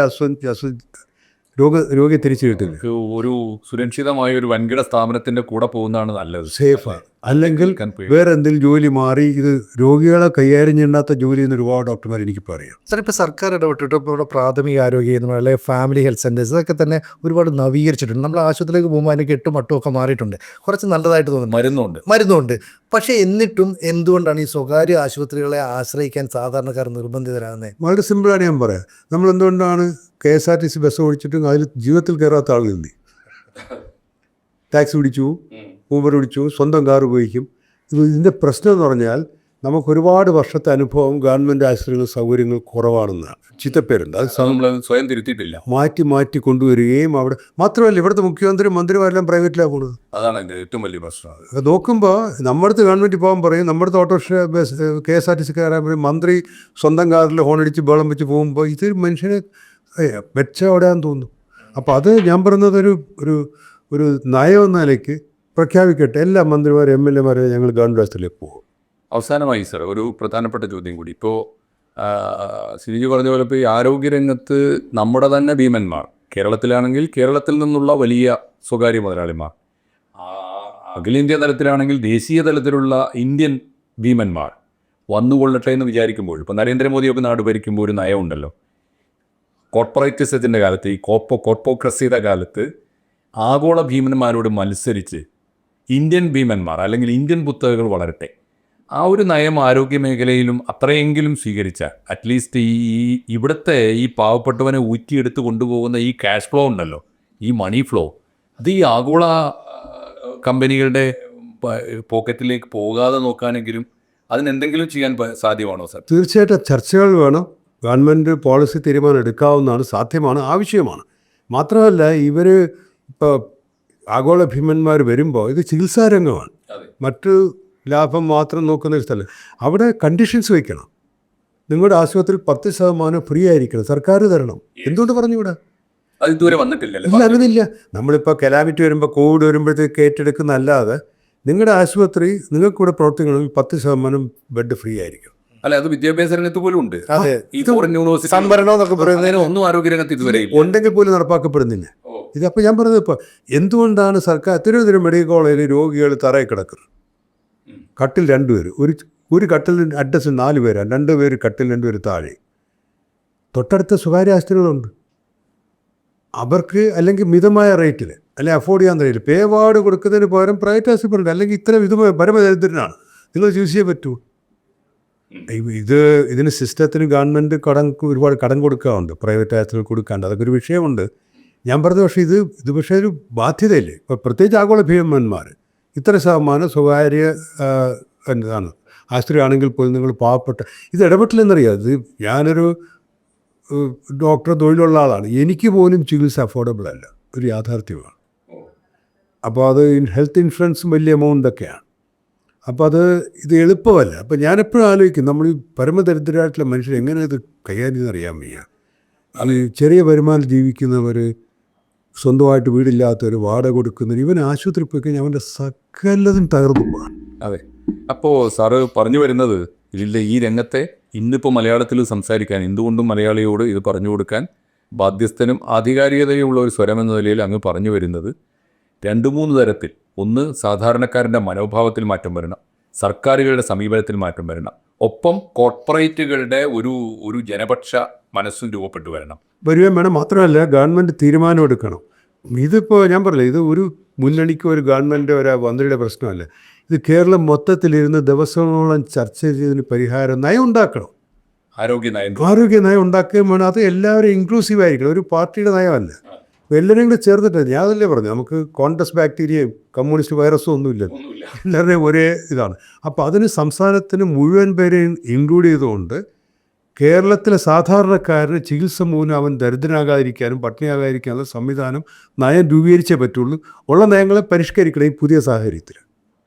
S1: രോഗിയെ തിരിച്ചു കിട്ടില്ല.
S3: ഒരു സുരക്ഷിതമായ ഒരു വൻകിട സ്ഥാപനത്തിൻ്റെ കൂടെ പോകുന്നതാണ് നല്ലത്,
S1: സേഫാണ്. അല്ലെങ്കിൽ വേറെ എന്തെങ്കിലും ജോലി മാറി, ഇത് രോഗികളെ കൈകാര്യം ചെയ്യേണ്ടാത്ത ജോലി എന്ന് ഒരുപാട് ഡോക്ടർമാർ എനിക്കിപ്പോൾ അറിയാം.
S2: സാർ, ഇപ്പോൾ സർക്കാർ ഇടപെട്ടിട്ട് ഇപ്പോൾ ഇവിടെ പ്രാഥമിക ആരോഗ്യ കേന്ദ്രം അല്ലെങ്കിൽ ഫാമിലി ഹെൽത്ത് സെൻറ്റേഴ്സ് ഇതൊക്കെ തന്നെ ഒരുപാട് നവീകരിച്ചിട്ടുണ്ട്. നമ്മൾ ആശുപത്രിയിലേക്ക് പോകുമ്പോൾ അതിന് 8-8 ഒക്കെ മാറിയിട്ടുണ്ട്, കുറച്ച് നല്ലതായിട്ട് തോന്നുന്നു, മരുന്നുണ്ട്. പക്ഷേ എന്നിട്ടും എന്തുകൊണ്ടാണ് ഈ സ്വകാര്യ ആശുപത്രികളെ ആശ്രയിക്കാൻ സാധാരണക്കാർ നിർബന്ധിതരാകുന്നത്?
S1: വളരെ സിമ്പിളാണ് ഞാൻ പറയാം. നമ്മൾ എന്തുകൊണ്ടാണ് KSRTC ബസ് ഓടിച്ചിട്ടും അതിൽ ജീവിതത്തിൽ കയറാത്ത ആളുകളുണ്ട്. ടാക്സി പിടിച്ചു, ഊബർ പിടിച്ചു, സ്വന്തം കാർ ഉപയോഗിക്കും. ഇതിൻ്റെ പ്രശ്നം എന്ന് പറഞ്ഞാൽ നമുക്ക് ഒരുപാട് വർഷത്തെ അനുഭവം ഗവൺമെൻറ് ആശുപത്രികൾ സൗകര്യങ്ങൾ കുറവാണെന്നാണ് ചീത്തപ്പേരുണ്ട്. അത്
S3: നമ്മൾ സ്വയം തിരുത്തിയിട്ടില്ല.
S1: മാറ്റി മാറ്റി കൊണ്ടുവരികയും അവിടെ മാത്രമല്ല ഇവിടുത്തെ മുഖ്യമന്ത്രി മന്ത്രിമാരെല്ലാം പ്രൈവറ്റിലാണ് പോകുന്നത്.
S3: അതാണ് എൻ്റെ ഏറ്റവും വലിയ പ്രശ്നം.
S1: അത് നോക്കുമ്പോൾ നമ്മുടെ അടുത്ത് ഗവൺമെൻറ് പോകാൻ പറയും, നമ്മുടെ അടുത്ത് ഓട്ടോറിക്ഷ KSRTC കയറാൻ പറയും, മന്ത്രി സ്വന്തം കാറിൽ ഹോണടിച്ച് ബേളം വെച്ച് പോകുമ്പോൾ ഇത് മനുഷ്യനെ വെച്ച ഓടാൻ തോന്നുന്നു. അപ്പോൾ അത് ഞാൻ പറയുന്നത് ഒരു നയം എന്ന നിലയ്ക്ക് പ്രഖ്യാപിക്കട്ടെ. എല്ലാ മന്ത്രിമാരും MLA മാരും ഞങ്ങൾ ഗവൺമെൻറ് ആശുപത്രിയിലേക്ക് പോകും.
S3: അവസാനമായി സർ ഒരു പ്രധാനപ്പെട്ട ചോദ്യം കൂടി. ഇപ്പോൾ ശ്രീജി പറഞ്ഞ പോലെ ഇപ്പോൾ ഈ ആരോഗ്യരംഗത്ത് നമ്മുടെ തന്നെ ഭീമന്മാർ, കേരളത്തിലാണെങ്കിൽ കേരളത്തിൽ നിന്നുള്ള വലിയ സ്വകാര്യ മുതലാളിമാർ, അഖിലേന്ത്യാ തലത്തിലാണെങ്കിൽ ദേശീയ തലത്തിലുള്ള ഇന്ത്യൻ ഭീമന്മാർ വന്നുകൊള്ളട്ടെ എന്ന് വിചാരിക്കുമ്പോൾ, ഇപ്പോൾ നരേന്ദ്രമോദിയൊക്കെ നാട് ഭരിക്കുമ്പോൾ ഒരു നയമുണ്ടല്ലോ, കോർപ്പറേറ്റിസത്തിൻ്റെ കാലത്ത്, ഈ കോർപ്പോക്രസിയുടെ കാലത്ത് ആഗോള ഭീമന്മാരോട് മത്സരിച്ച് ഇന്ത്യൻ ഭീമന്മാർ അല്ലെങ്കിൽ ഇന്ത്യൻ കുത്തകകൾ വളരട്ടെ. ആ ഒരു നയം ആരോഗ്യ മേഖലയിലും അത്രയെങ്കിലും സ്വീകരിച്ചാൽ അറ്റ്ലീസ്റ്റ് ഇവിടുത്തെ ഈ പാവപ്പെട്ടവനെ ഊറ്റിയെടുത്ത് കൊണ്ടുപോകുന്ന ഈ ക്യാഷ് ഫ്ലോ ഉണ്ടല്ലോ, ഈ മണി ഫ്ലോ, അത് ഈ ആഗോള കമ്പനികളുടെ പോക്കറ്റിലേക്ക് പോകാതെ നോക്കാനെങ്കിലും അതിനെന്തെങ്കിലും ചെയ്യാൻ സാധ്യമാണോ സാർ?
S1: തീർച്ചയായിട്ടും ചർച്ചകൾ വേണം. ഗവൺമെൻറ് പോളിസി തീരുമാനം എടുക്കാവുന്നതാണ്, സാധ്യമാണ്, ആവശ്യമാണ്. മാത്രമല്ല ഇവർ ഇപ്പോൾ ആഗോള ഭീമന്മാർ വരുമ്പോൾ ഇത് ചികിത്സാരംഗമാണ്, മറ്റു ലാഭം മാത്രം നോക്കുന്ന ഒരു സ്ഥലം. അവിടെ കണ്ടീഷൻസ് വയ്ക്കണം. നിങ്ങളുടെ ആശുപത്രിയിൽ 10% ഫ്രീ ആയിരിക്കണം, സർക്കാർ തരണം. എന്തുകൊണ്ട് പറഞ്ഞുകൂടാ?
S3: അത് ഇതുവരെ വന്നിട്ടില്ലല്ലോ.
S1: ഇല്ല, അങ്ങനെയില്ല. നമ്മളിപ്പോൾ കലാമിറ്റി വരുമ്പോൾ കോവിഡ് വരുമ്പോഴത്തേക്ക് ഏറ്റെടുക്കുന്ന അല്ലാതെ നിങ്ങളുടെ ആശുപത്രി നിങ്ങൾക്കിവിടെ പ്രവർത്തിക്കണമെങ്കിൽ 10% ബെഡ് ഫ്രീ ആയിരിക്കും.
S3: അല്ല, അത് വിദ്യാഭ്യാസ രംഗത്ത് പോലും ഉണ്ട്.
S2: അതെ,
S3: ഈ ഫോറിൻ യൂണിവേഴ്സിറ്റി
S2: സംവരണം എന്നൊക്കെ പറയുന്നതിന്
S3: ഒന്നും ആരോഗ്യരംഗത്ത് ഇതുവരെ
S1: ഉണ്ടെങ്കിൽ പോലും നടപ്പാക്കപ്പെടുന്നില്ല. ഇതപ്പോൾ ഞാൻ പറഞ്ഞത്, ഇപ്പോൾ എന്തുകൊണ്ടാണ് സർക്കാർ തിരുവനന്തപുരം മെഡിക്കൽ കോളേജിൽ രോഗികൾ തറയിൽ കിടക്കുന്നത്, കട്ടിൽ 2 പേര്, ഒരു കട്ടിൽ അഡ്രസ്സിൽ 4 പേരാണ്, 2 പേര് കട്ടിൽ, 2 പേര് താഴെ. തൊട്ടടുത്ത സ്വകാര്യ ആശുപത്രികളുണ്ട്, അവർക്ക് അല്ലെങ്കിൽ മിതമായ റേറ്റിൽ അല്ലെങ്കിൽ അഫോർഡ് ചെയ്യാൻ റേറ്റിൽ പേ വാർഡ് കൊടുക്കുന്നതിന് പകരം പ്രൈവറ്റ് ആശുപത്രി, അല്ലെങ്കിൽ ഇത്ര പരമദരിദ്രനാണ്, നിങ്ങൾ ചൂസ് ചെയ്യാൻ പറ്റൂ. ഇതിന് സിസ്റ്റത്തിന് ഗവൺമെൻറ് ഒരുപാട് കടം കൊടുക്കാറുണ്ട്, പ്രൈവറ്റ് ആശുപത്രികൾ കൊടുക്കാണ്ട്, അതൊക്കെ ഒരു വിഷയമുണ്ട്. ഞാൻ പറഞ്ഞ പക്ഷേ ഇത് പക്ഷേ ഒരു ബാധ്യതയില്ലേ. ഇപ്പോൾ പ്രത്യേകിച്ച് ആഗോള ഭീമന്മാർ ഇത്ര ശതമാനം സ്വകാര്യ എന്താണ് ആശുപത്രി ആണെങ്കിൽ പോലും നിങ്ങൾ പാവപ്പെട്ട ഇത് ഇടപെട്ടില്ലെന്നറിയാം. ഇത് ഞാനൊരു ഡോക്ടർ തൊഴിലുള്ള ആളാണ്, എനിക്ക് പോലും ചികിത്സ അഫോർഡബിൾ അല്ല, ഒരു യാഥാർത്ഥ്യമാണ്. അപ്പോൾ അത് ഹെൽത്ത് ഇൻഷുറൻസും വലിയ എമൗണ്ടൊക്കെയാണ്. അപ്പോൾ ഇത് എളുപ്പമല്ല. അപ്പോൾ ഞാനെപ്പോഴും ആലോചിക്കും, നമ്മൾ ഈ പരമദരിദ്രരായിട്ടുള്ള മനുഷ്യർ എങ്ങനെ ഇത് കൈകാര്യം ചെയ്യുന്നറിയാൻ വയ്യ. അത് ചെറിയ വരുമാനം ജീവിക്കുന്നവർ, സ്വന്തമായിട്ട് വീടില്ലാത്തവർ, വാടക കൊടുക്കുന്നവർ, ഇവൻ ആശുപത്രി പോയി കഴിഞ്ഞാൽ അവൻ്റെ സകലതും തകർന്നു പോകാൻ.
S3: അതെ. അപ്പോൾ സാറ് പറഞ്ഞു വരുന്നത് ഇതിൻ്റെ ഈ രംഗത്തെ ഇന്നിപ്പോൾ മലയാളത്തിൽ സംസാരിക്കാൻ എന്തുകൊണ്ടും മലയാളിയോട് ഇത് പറഞ്ഞു കൊടുക്കാൻ ബാധ്യസ്ഥനും ആധികാരികതയുള്ള ഒരു സ്വരം എന്ന നിലയിൽ അങ്ങ് പറഞ്ഞു വരുന്നത് 2-3 തരത്തിൽ. ഒന്ന്, സാധാരണക്കാരൻ്റെ മനോഭാവത്തിൽ മാറ്റം വരണം, സർക്കാരുകളുടെ സമീപനത്തിൽ മാറ്റം വരണം, ഒപ്പം കോർപ്പറേറ്റുകളുടെ ഒരു ജനപക്ഷ മനസ്സും രൂപപ്പെട്ടു വരണം.
S1: വരുവാൻ വേണം. മാത്രമല്ല ഗവൺമെൻറ് തീരുമാനം എടുക്കണം. ഇതിപ്പോൾ ഞാൻ പറഞ്ഞില്ല, ഇത് ഒരു മുന്നണിക്കോ ഒരു ഗവൺമെൻറ് ഒരു മന്ത്രിയുടെ പ്രശ്നമല്ല. ഇത് കേരളം മൊത്തത്തിലിരുന്ന് ദിവസങ്ങളോളം ചർച്ച ചെയ്തതിന് പരിഹാരം നയം ഉണ്ടാക്കണം.
S3: ആരോഗ്യ
S1: നയം ഉണ്ടാക്കുകയും വേണം. അത് എല്ലാവരും ഇൻക്ലൂസീവ് ആയിരിക്കണം, ഒരു പാർട്ടിയുടെ നയമല്ല. എല്ലാവരെയും കൂടെ ചേർത്തിട്ട് ഞാനല്ലേ പറഞ്ഞു, നമുക്ക് കോൺഗ്രസ് ബാക്ടീരിയയും കമ്മ്യൂണിസ്റ്റ് വൈറസും ഒന്നുമില്ല, എല്ലാവരുടെയും ഒരേ ഇതാണ്. അപ്പോൾ അതിന് സംസ്ഥാനത്തിന് മുഴുവൻ പേരെയും ഇൻക്ലൂഡ് ചെയ്തുകൊണ്ട് കേരളത്തിലെ സാധാരണക്കാരന് ചികിത്സ മൂലം അവൻ ദരിദ്രനാകാതിരിക്കാനും പട്ടിണിയാകാതിരിക്കാനുള്ള സംവിധാനം നയം രൂപീകരിച്ചേ പറ്റുള്ളൂ. ഉള്ള നയങ്ങളെ പരിഷ്കരിക്കണം ഈ പുതിയ സാഹചര്യത്തിൽ.